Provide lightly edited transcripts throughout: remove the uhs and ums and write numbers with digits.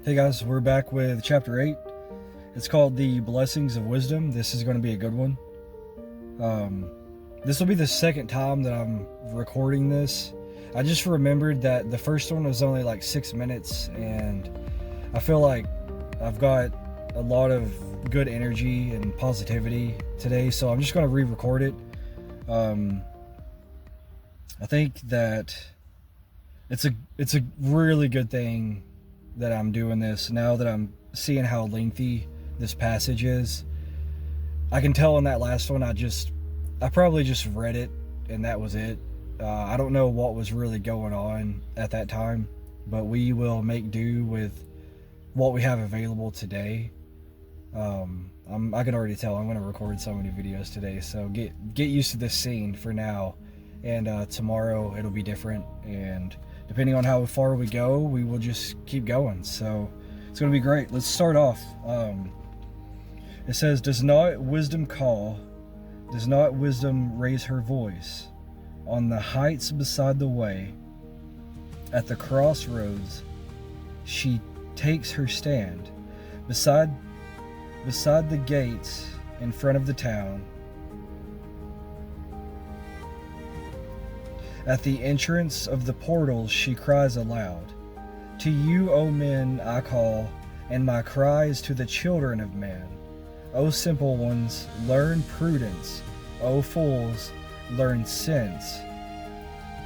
Hey guys, we're back with chapter 8. It's called The Blessings of Wisdom. This is going to be a good one. This will be the second time that I'm recording this. I just remembered that the first one was only like 6 minutes, and I feel like I've got a lot of good energy and positivity today, so I'm just going to re-record it. I think that it's a really good thing that I'm doing this now that I'm seeing how lengthy this passage is. I can tell in that last one I probably just read it and that was it. I don't know what was really going on at that time, but we will make do with what we have available today. I can already tell I'm going to record so many videos today, so get used to this scene for now, and tomorrow it'll be different, and depending on how far we go, we will just keep going. So it's going to be great. Let's start off. It says, does not wisdom call? Does not wisdom raise her voice? On the heights beside the way, at the crossroads, she takes her stand. Beside the gates in front of the town, at the entrance of the portals she cries aloud. To you, O men, I call, and my cry is to the children of men. O simple ones, learn prudence. O fools, learn sense.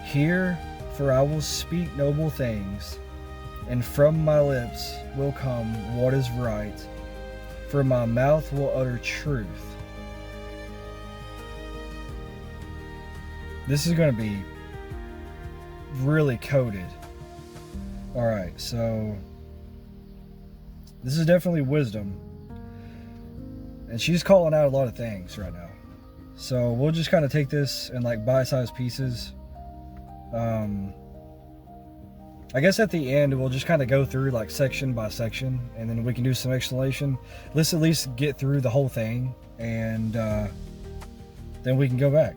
Hear, for I will speak noble things, and from my lips will come what is right, for my mouth will utter truth. This is going to be really coded. Alright, so this is definitely wisdom, and she's calling out a lot of things right now, so we'll just kind of take this in like bite-sized pieces. I guess at the end we'll just kind of go through like section by section, and then we can do some explanation. Let's at least get through the whole thing, and then we can go back.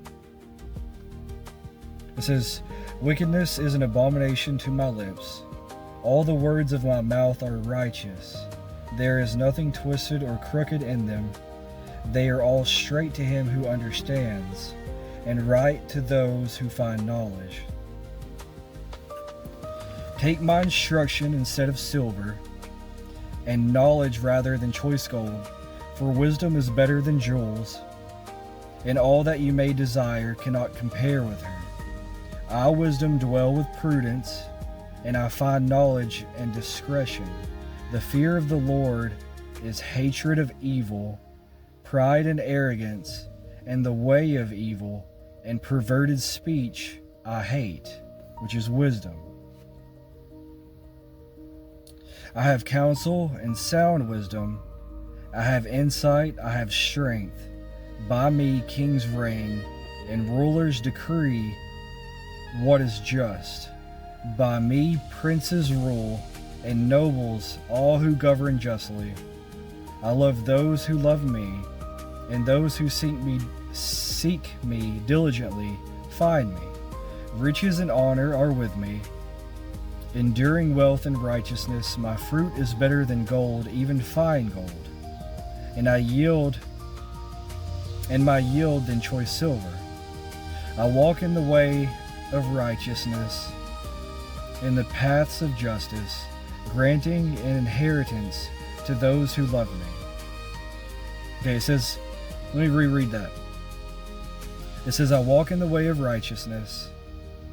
It says, wickedness is an abomination to my lips. All the words of my mouth are righteous. There is nothing twisted or crooked in them. They are all straight to him who understands, and right to those who find knowledge. Take my instruction instead of silver, and knowledge rather than choice gold, for wisdom is better than jewels, and all that you may desire cannot compare with her. I, wisdom, dwell with prudence, and I find knowledge and discretion. The fear of the Lord is hatred of evil, pride and arrogance, and the way of evil, and perverted speech I hate, which is wisdom. I have counsel and sound wisdom. I have insight, I have strength. By me kings reign, and rulers decree what is just. By me princes rule, and nobles all who govern justly. I love those who love me, and those who seek me diligently find me. Riches and honor are with me, enduring wealth and righteousness. My fruit is better than gold, even fine gold, and my yield than choice silver. I walk in the way of righteousness, in the paths of justice, granting an inheritance to those who love me. Okay, it says, let me reread that. It says, I walk in the way of righteousness,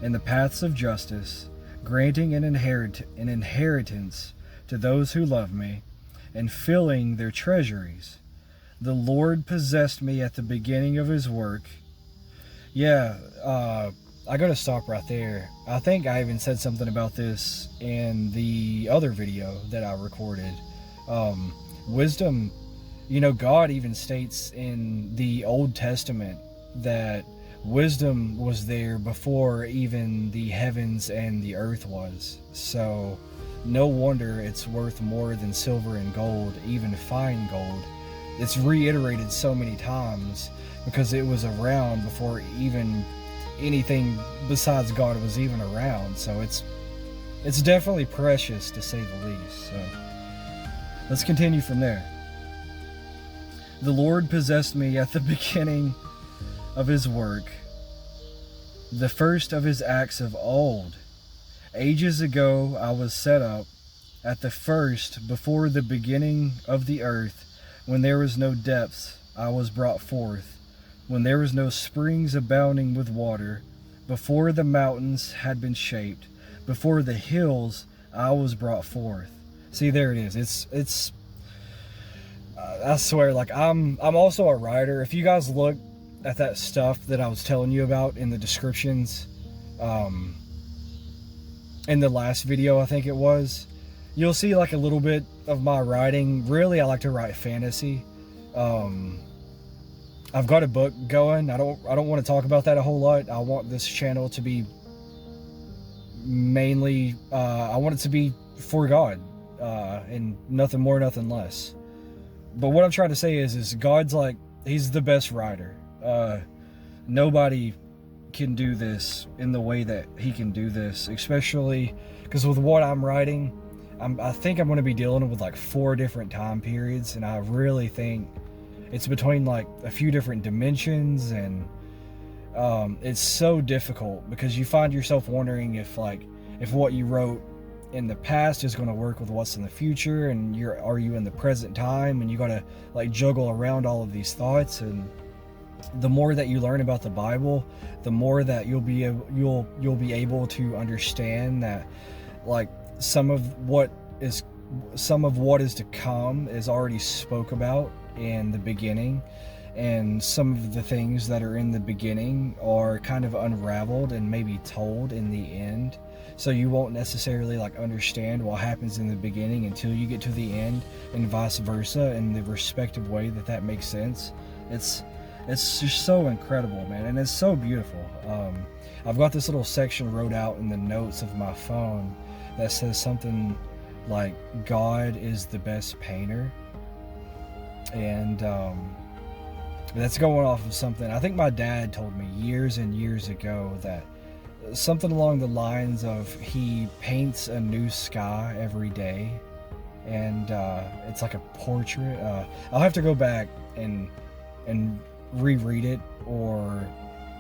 in the paths of justice, granting an inheritance to those who love me, and filling their treasuries. The Lord possessed me at the beginning of his work. Yeah, I gotta stop right there. I think I even said something about this in the other video that I recorded. Wisdom, God even states in the Old Testament that wisdom was there before even the heavens and the earth was. So no wonder it's worth more than silver and gold, even fine gold. It's reiterated so many times because it was around before even anything besides God was even around. So it's definitely precious, to say the least. So Let's continue from there. The Lord possessed me at the beginning of his work, the first of his acts of old. Ages ago I was set up, at the first, before the beginning of the earth, when there was no depths, I was brought forth, when there was no springs abounding with water, before the mountains had been shaped, before the hills I was brought forth. See, there it is. It's I swear, like, I'm also a writer. If you guys look at that stuff that I was telling you about in the descriptions, in the last video, I think it was, you'll see like a little bit of my writing. Really, I like to write fantasy. I've got a book going. I don't want to talk about that a whole lot. I want this channel to be mainly, I want it to be for God, and nothing more, nothing less. But what I'm trying to say is God's like, he's the best writer. Nobody can do this in the way that he can do this, especially because with what I'm writing, I think I'm going to be dealing with like 4 different time periods, and I really think it's between like a few different dimensions, and it's so difficult because you find yourself wondering if what you wrote in the past is going to work with what's in the future, and are you in the present time, and you got to like juggle around all of these thoughts. And the more that you learn about the Bible, the more that you'll be able to understand that like some of what is to come is already spoke about in the beginning, and some of the things that are in the beginning are kind of unraveled and maybe told in the end. So you won't necessarily like understand what happens in the beginning until you get to the end, and vice versa, in the respective way that makes sense. It's just so incredible, man, and it's so beautiful. I've got this little section wrote out in the notes of my phone that says something like, God is the best painter. And that's going off of something I think my dad told me years and years ago, that something along the lines of he paints a new sky every day, and it's like a portrait. I'll have to go back and reread it or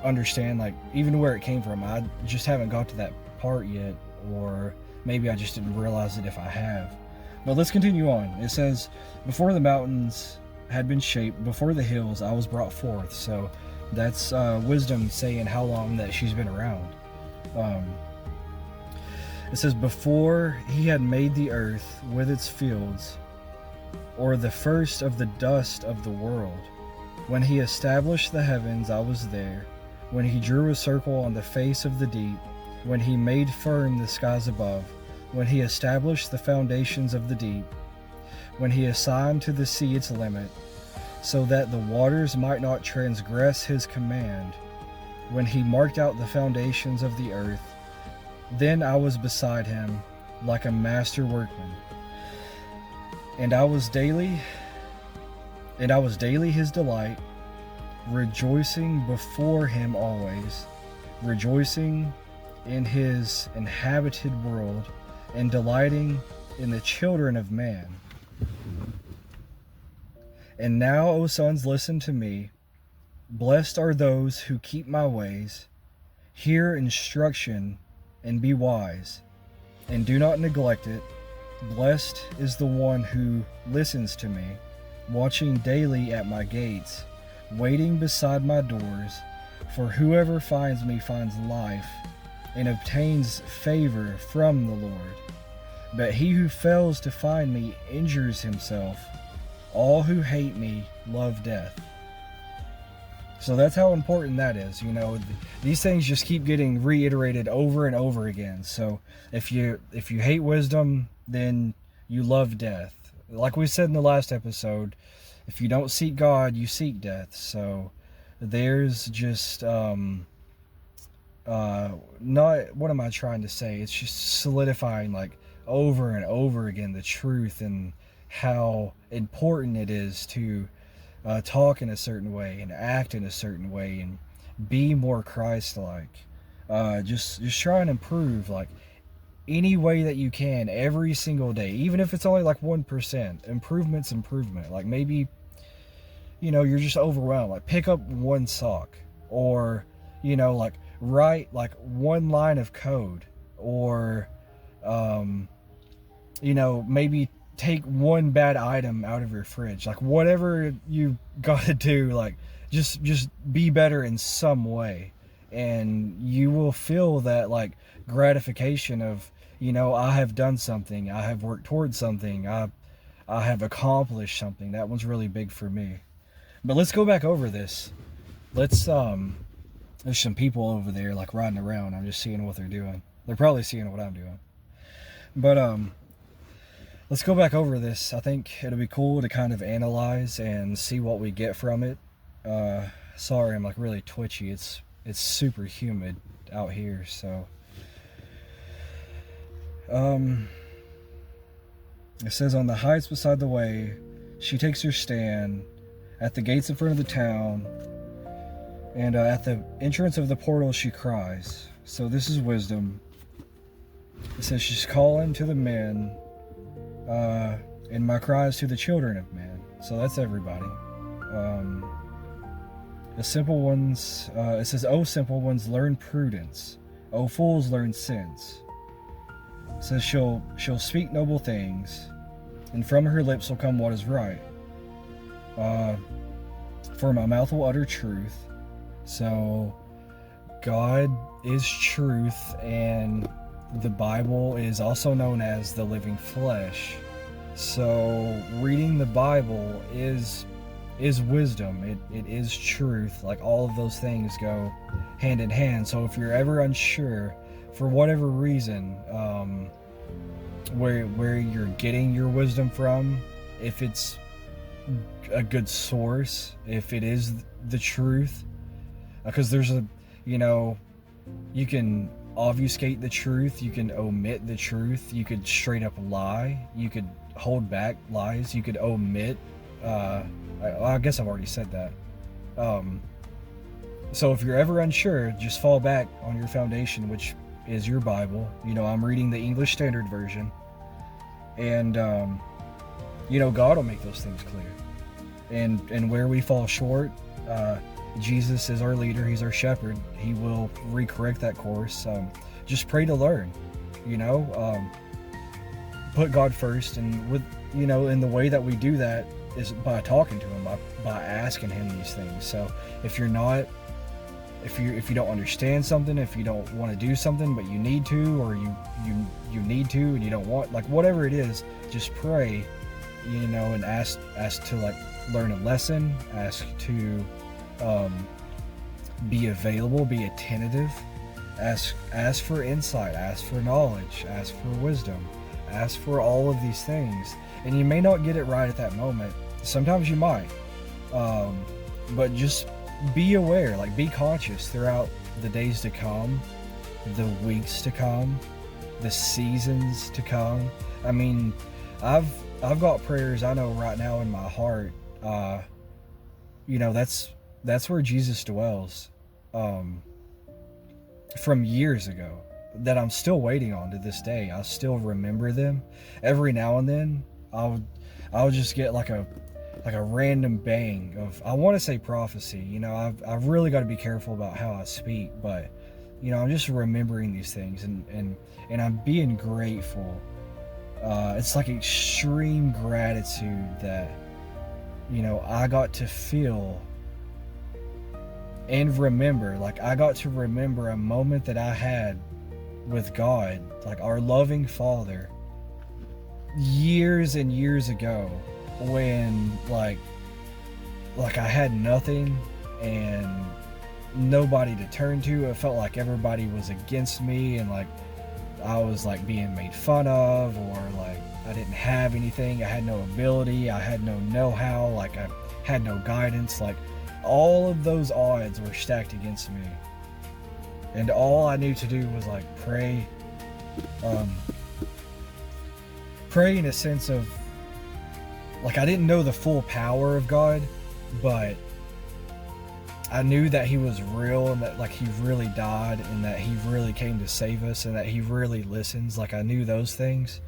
understand like even where it came from. I just haven't got to that part yet, or maybe I just didn't realize it if I have. But let's continue on. It says, before the mountains had been shaped, before the hills I was brought forth. So that's wisdom saying how long that she's been around. It says, before he had made the earth with its fields, or the first of the dust of the world, when he established the heavens, I was there. When he drew a circle on the face of the deep, when he made firm the skies above, when he established the foundations of the deep, when he assigned to the sea its limit, so that the waters might not transgress his command, when he marked out the foundations of the earth, then I was beside him like a master workman, and I was daily his delight, rejoicing before him always, rejoicing in his inhabited world, and delighting in the children of man. And now, O sons, listen to me. Blessed are those who keep my ways. Hear instruction and be wise, and do not neglect it. Blessed is the one who listens to me, watching daily at my gates, waiting beside my doors. For whoever finds me finds life, and obtains favor from the Lord. But he who fails to find me injures himself. All who hate me love death. So that's how important that is. You know, these things just keep getting reiterated over and over again. So if you hate wisdom, then you love death. Like we said in the last episode, if you don't seek God, you seek death. So there's just not, what am I trying to say? It's just solidifying like over and over again the truth and how important it is to talk in a certain way and act in a certain way and be more Christ-like. Just try and improve. Like, any way that you can every single day, even if it's only like 1%. Improvement. Like maybe, you're just overwhelmed. Like pick up one sock, or, like write like one line of code, or, maybe take one bad item out of your fridge. Like whatever you gotta do, like just be better in some way, and you will feel that like gratification of, I have done something, I have worked towards something, I have accomplished something. That one's really big for me. But let's go back over this. Let's there's some people over there like riding around. I'm just seeing what they're doing. They're probably seeing what I'm doing. But let's go back over this. I think it'll be cool to kind of analyze and see what we get from it. Sorry, I'm like really twitchy. It's super humid out here, so it says, on the heights beside the way, she takes her stand at the gates in front of the town, and at the entrance of the portal she cries. So this is wisdom. It says she's calling to the men, and my cries to the children of men. So that's everybody. The simple ones, it says, "O simple ones, learn prudence. O fools, learn sense." It says she'll speak noble things, and from her lips will come what is right. For my mouth will utter truth. So God is truth, and the Bible is also known as the living flesh. So reading the Bible is wisdom. It is truth. Like all of those things go hand in hand. So if you're ever unsure for whatever reason, where you're getting your wisdom from, if it's a good source, if it is the truth, because there's you can obfuscate the truth, you can omit the truth, you could straight up lie, you could hold back lies, you could omit, I guess I've already said that. So if you're ever unsure, just fall back on your foundation, which is your Bible. I'm reading the English Standard Version, and God will make those things clear. And where we fall short, Jesus is our leader, he's our shepherd, he will recorrect that course. Just pray to learn, put God first, and with in the way that we do that is by talking to him, by asking him these things. So if you don't understand something, if you don't want to do something but you need to, or you need to and you don't want, like whatever it is, just pray, and ask to like learn a lesson, ask to be available, be attentive, ask for insight, ask for knowledge, ask for wisdom, ask for all of these things. And you may not get it right at that moment. Sometimes you might, but just be aware, like be conscious throughout the days to come, the weeks to come, the seasons to come. I mean, I've got prayers I know right now in my heart. That's where Jesus dwells, from years ago, that I'm still waiting on to this day. I still remember them. Every now and then I'll just get like a random bang of, I want to say prophecy. I've really got to be careful about how I speak, but I'm just remembering these things, and I'm being grateful. It's like extreme gratitude that I got to feel and remember. Like I got to remember a moment that I had with God, like our loving Father, years and years ago, when like I had nothing and nobody to turn to. It felt like everybody was against me, and like I was like being made fun of, or like I didn't have anything, I had no ability, I had no know-how, like I had no guidance. Like all of those odds were stacked against me, and all I knew to do was like pray in a sense of, like, I didn't know the full power of God, but I knew that he was real, and that like he really died, and that he really came to save us, and that he really listens. Like I knew those things,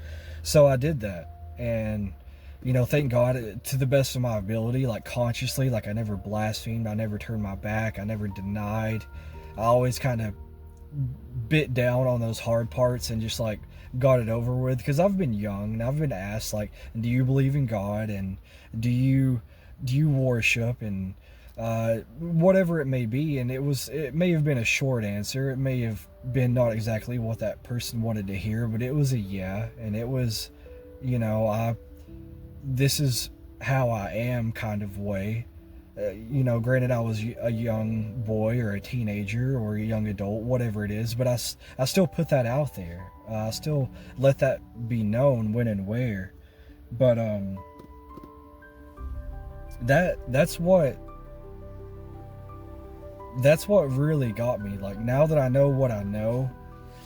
so I did that. And thank God, to the best of my ability, like consciously, like I never blasphemed, I never turned my back, I never denied. I always kind of bit down on those hard parts and just like got it over with, because I've been young and I've been asked like, do you believe in God, and do you worship, and whatever it may be. And it may have been a short answer, it may have been not exactly what that person wanted to hear, but it was a yeah. And it was, this is how I am kind of way. Granted, I was a young boy or a teenager or a young adult, whatever it is, but I still put that out there. I still let that be known when and where. But that's what really got me. Like, now that I know what I know,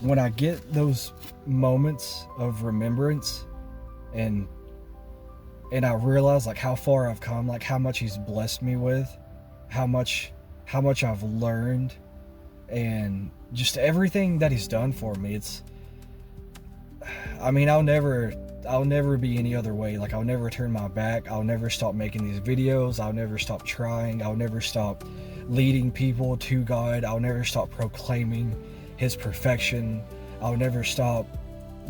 when I get those moments of remembrance and I realize like how far I've come, like how much he's blessed me with, how much I've learned, and just everything that he's done for me. I'll never be any other way. Like, I'll never turn my back. I'll never stop making these videos. I'll never stop trying. I'll never stop leading people to God. I'll never stop proclaiming his perfection. I'll never stop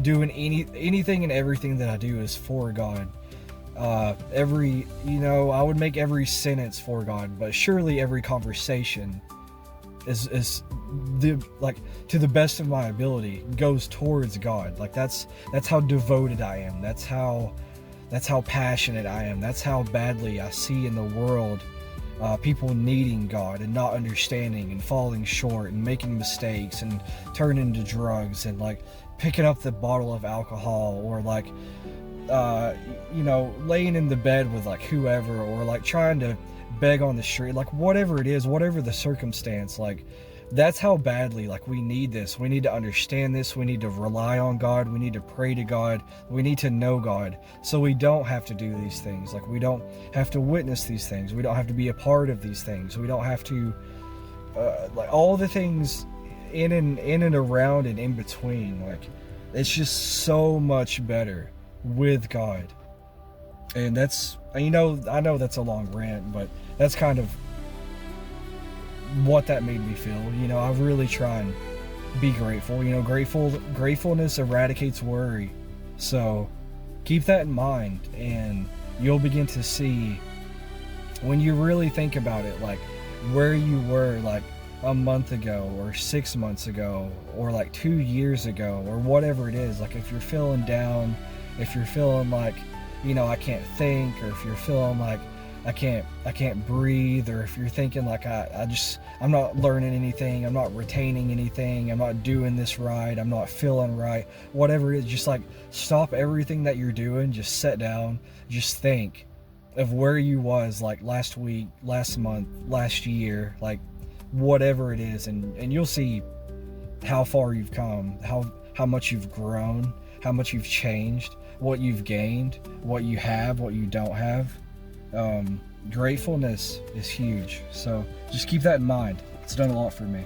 doing anything, and everything that I do is for God. I would make every sentence for God, but surely every conversation is to the best of my ability goes towards God. Like, that's how devoted I am. That's how passionate I am. That's how badly I see in the world people needing God and not understanding and falling short and making mistakes and turning to drugs and like picking up the bottle of alcohol, or like laying in the bed with like whoever, or like trying to beg on the street, like whatever it is, whatever the circumstance. Like, that's how badly like we need this. We need to understand this. We need to rely on God. We need to pray to God. We need to know God, so we don't have to do these things. Like, we don't have to witness these things. We don't have to be a part of these things. We don't have to like all the things in and around and in between. Like, it's just so much better with God. And that's, I know that's a long rant, but that's kind of what that made me feel. I really try and be grateful. Gratefulness eradicates worry. So keep that in mind, and you'll begin to see, when you really think about it, like where you were like a month ago or 6 months ago or like 2 years ago or whatever it is. Like, if you're feeling down, if you're feeling like, I can't think, or if you're feeling like I can't breathe, or if you're thinking like I'm not learning anything, I'm not retaining anything, I'm not doing this right, I'm not feeling right, whatever it is, just like stop everything that you're doing, just sit down, just think of where you was like last week, last month, last year, like whatever it is, and you'll see how far you've come, how much you've grown, how much you've changed, what you've gained, what you have, what you don't have. Gratefulness is huge, so just keep that in mind. It's done a lot for me.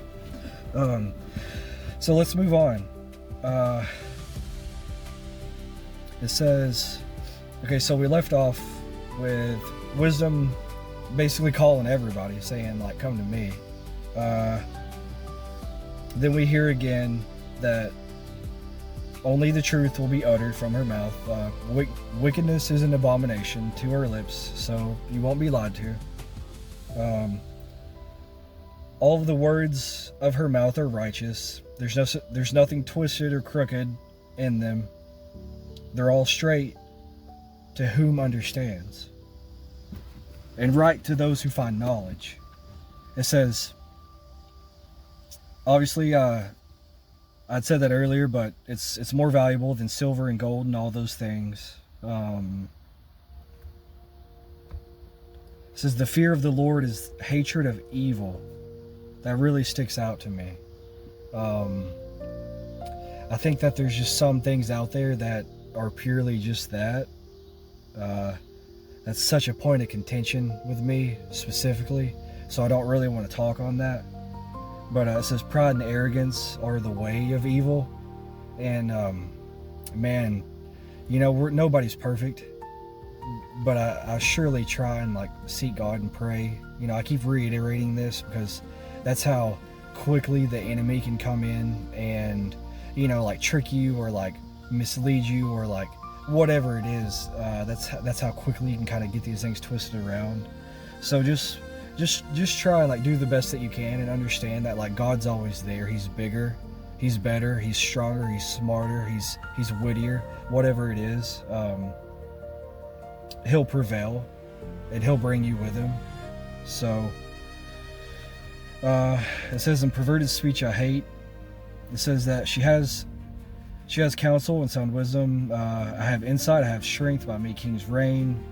So let's move on. It says, okay, so we left off with wisdom basically calling everybody, saying like, come to me. Then we hear again that only the truth will be uttered from her mouth. Wickedness is an abomination to her lips, so you won't be lied to. All of the words of her mouth are righteous. There's nothing twisted or crooked in them. They're all straight to whom understands, and right to those who find knowledge. It says, obviously, I'd said that earlier, but it's more valuable than silver and gold and all those things. It says the fear of the Lord is hatred of evil. That really sticks out to me. I think that there's just some things out there that are purely just that. That's such a point of contention with me specifically. so I don't really want to talk on that. But it says pride and arrogance are the way of evil. And man, nobody's perfect, but I surely try and like seek God and pray. I keep reiterating this because that's how quickly the enemy can come in and like trick you or like mislead you or like whatever it is. That's how quickly you can kind of get these things twisted around. So just try and like do the best that you can and understand that like God's always there. He's bigger, He's better, He's stronger, He's smarter, He's wittier, whatever it is. He'll prevail and He'll bring you with Him. So it says, in perverted speech I hate. It says that she has counsel and sound wisdom. I have insight, I have strength. By me kings reign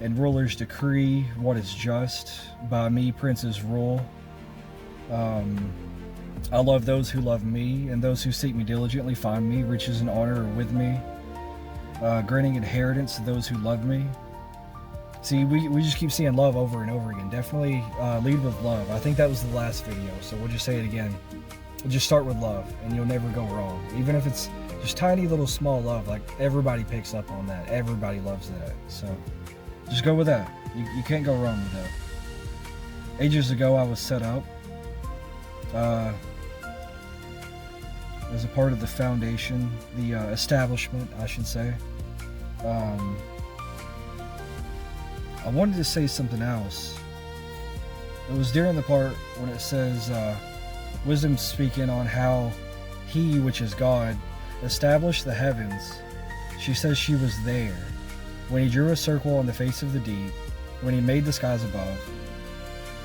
and rulers decree what is just. By me princes rule. I love those who love me, and those who seek me diligently find me. Riches and honor are with me, granting inheritance to those who love me. See, we just keep seeing love over and over again. Definitely lead with love. I think that was the last video, so we'll just say it again. Just start with love, and you'll never go wrong. Even if it's just tiny little small love, like everybody picks up on that. Everybody loves that. So just go with that. You can't go wrong with that. Ages ago, I was set up as a part of the foundation, the establishment, I should say. I wanted to say something else. It was during the part when it says, wisdom speaking on how He, which is God, established the heavens. She says she was there when He drew a circle on the face of the deep, when He made the skies above,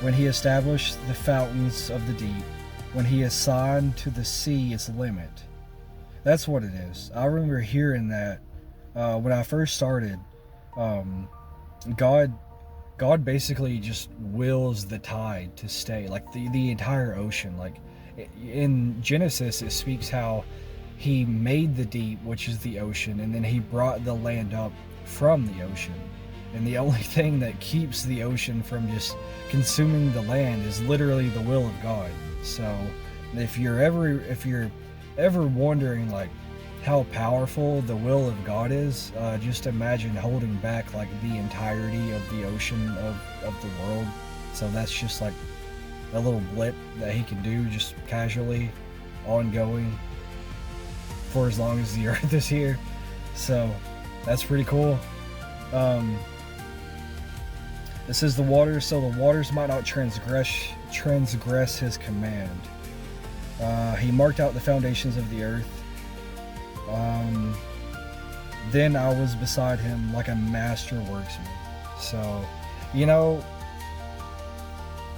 when He established the fountains of the deep, when He assigned to the sea its limit. That's what it is. I remember hearing that when I first started. God basically just wills the tide to stay, like the entire ocean. Like in Genesis, it speaks how He made the deep, which is the ocean, and then He brought the land up from the ocean. And the only thing that keeps the ocean from just consuming the land is literally the will of God. So if you're ever wondering like how powerful the will of God is, just imagine holding back like the entirety of the ocean of the world. So that's just like a little blip that He can do just casually, ongoing, for as long as the earth is here. So that's pretty cool. It says the waters, so the waters might not transgress His command. He marked out the foundations of the earth. Then I was beside Him like a master worksman. So,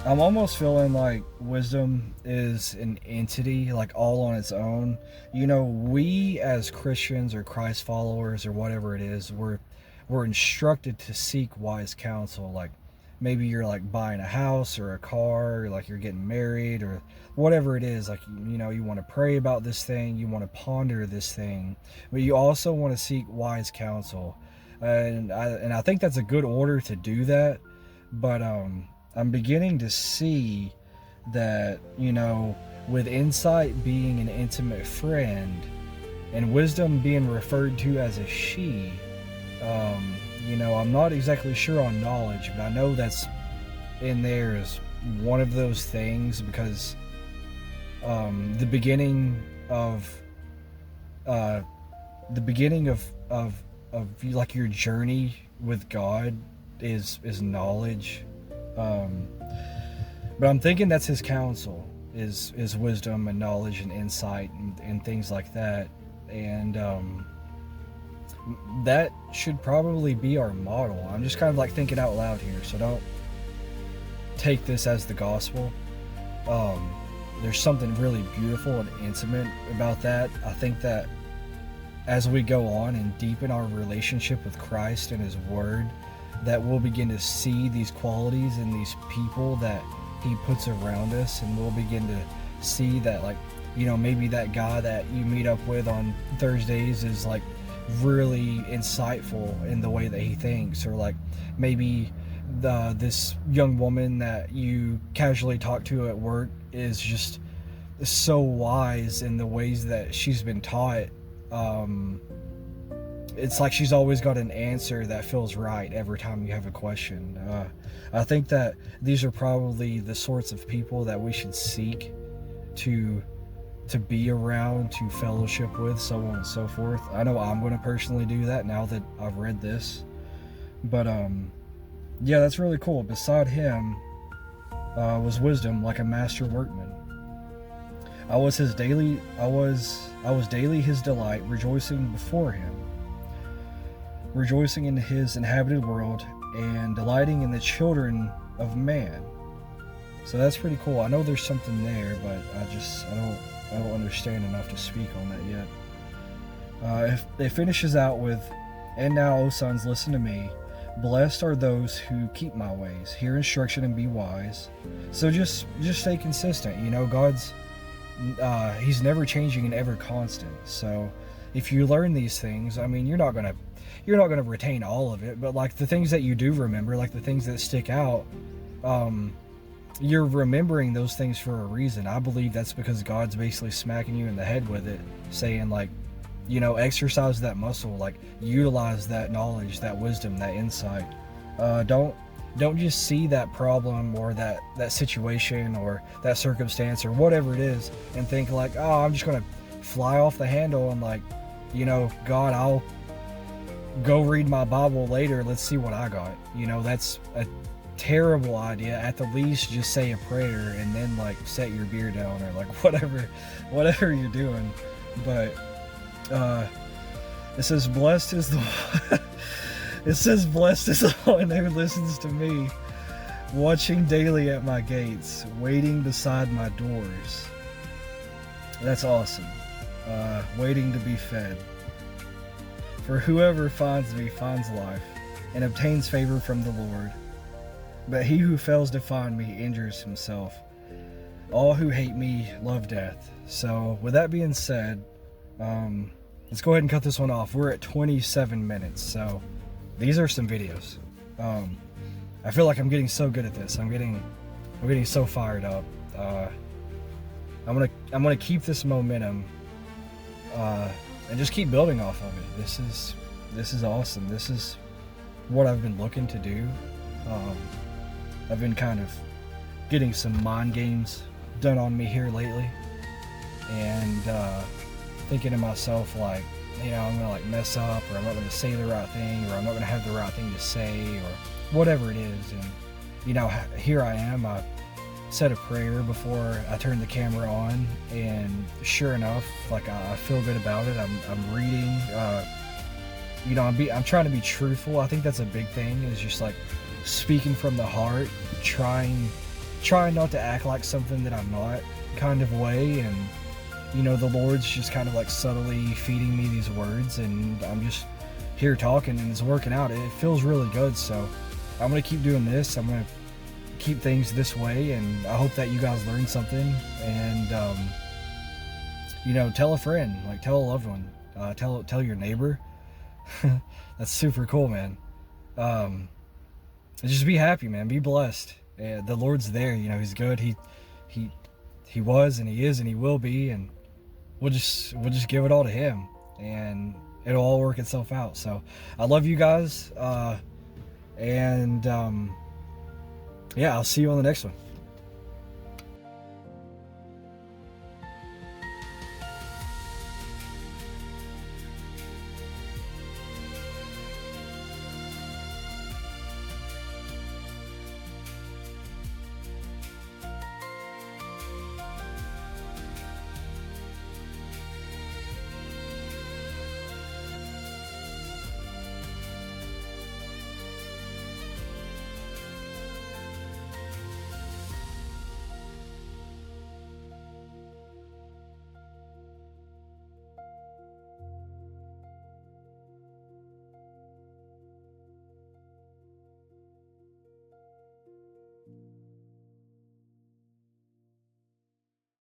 I'm almost feeling like wisdom is an entity, like all on its own. We as Christians or Christ followers or whatever it is, we're instructed to seek wise counsel. Like maybe you're like buying a house or a car, or like you're getting married or whatever it is. Like, you want to pray about this thing, you want to ponder this thing, but you also want to seek wise counsel. And I think that's a good order to do that. But I'm beginning to see that, with insight being an intimate friend and wisdom being referred to as a she, I'm not exactly sure on knowledge, but I know that's in there as one of those things, because the beginning of like your journey with God is knowledge. But I'm thinking that's His counsel is wisdom and knowledge and insight and things like that. And that should probably be our model. I'm just kind of like thinking out loud here, so don't take this as the gospel. There's something really beautiful and intimate about that. I think that as we go on and deepen our relationship with Christ and His Word, that we'll begin to see these qualities in these people that He puts around us, and we'll begin to see that, like, maybe that guy that you meet up with on Thursdays is like really insightful in the way that he thinks, or like maybe this young woman that you casually talk to at work is just so wise in the ways that she's been taught. It's like she's always got an answer that feels right every time you have a question. I think that these are probably the sorts of people that we should seek to be around, to fellowship with, so on and so forth. I know I'm going to personally do that now that I've read this. But yeah, that's really cool. Beside him was wisdom, like a master workman. I was daily his delight, rejoicing before him, rejoicing in his inhabited world, and delighting in the children of man. So that's pretty cool. I know there's something there, but I don't understand enough to speak on that yet. It finishes out with, "And now, O sons, listen to me. Blessed are those who keep my ways, hear instruction, and be wise." So just stay consistent. You know, God's he's never changing and ever constant. So if you learn these things, I mean, you're not gonna retain all of it, but like the things that you do remember, like the things that stick out, you're remembering those things for a reason. I believe that's because God's basically smacking you in the head with it, saying like, you know, exercise that muscle, like utilize that knowledge, that wisdom, that insight. Don't just see that problem or that situation or that circumstance or whatever it is and think like, oh, I'm just gonna fly off the handle and like, you know, God, I'll go read my Bible later, let's see what I got. You know, that's a terrible idea. At the least, just say a prayer and then like set your beer down or like whatever you're doing. But it says blessed is the it says blessed is the one who listens to me, watching daily at my gates, waiting beside my doors. That's awesome. Waiting to be fed. For whoever finds me finds life and obtains favor from the Lord. But he who fails to find me injures himself. All who hate me love death. So with that being said, let's go ahead and cut this one off. We're at 27 minutes, so these are some videos. I feel like I'm getting so good at this. I'm getting so fired up. I'm gonna keep this momentum and just keep building off of it. This is awesome. This is what I've been looking to do. I've been kind of getting some mind games done on me here lately, and thinking to myself like, you know, I'm gonna like mess up, or I'm not gonna say the right thing, or I'm not gonna have the right thing to say, or whatever it is. And you know, here I am. I said a prayer before I turned the camera on, and sure enough, like I feel good about it. I'm reading. You know, I'm trying to be truthful. I think that's a big thing, is just like speaking from the heart, trying not to act like something that I'm not, kind of way. And you know, the Lord's just kind of like subtly feeding me these words, and I'm just here talking, and it's working out. It feels really good. So I'm gonna keep doing this. I'm gonna keep things this way, and I hope that you guys learn something. And you know, tell a friend, like tell a loved one, tell your neighbor. That's super cool, man. Just be happy, man. Be blessed. The Lord's there. You know, He's good. He was, and He is, and He will be, and we'll just give it all to Him, and it'll all work itself out. So I love you guys, and yeah, I'll see you on the next one.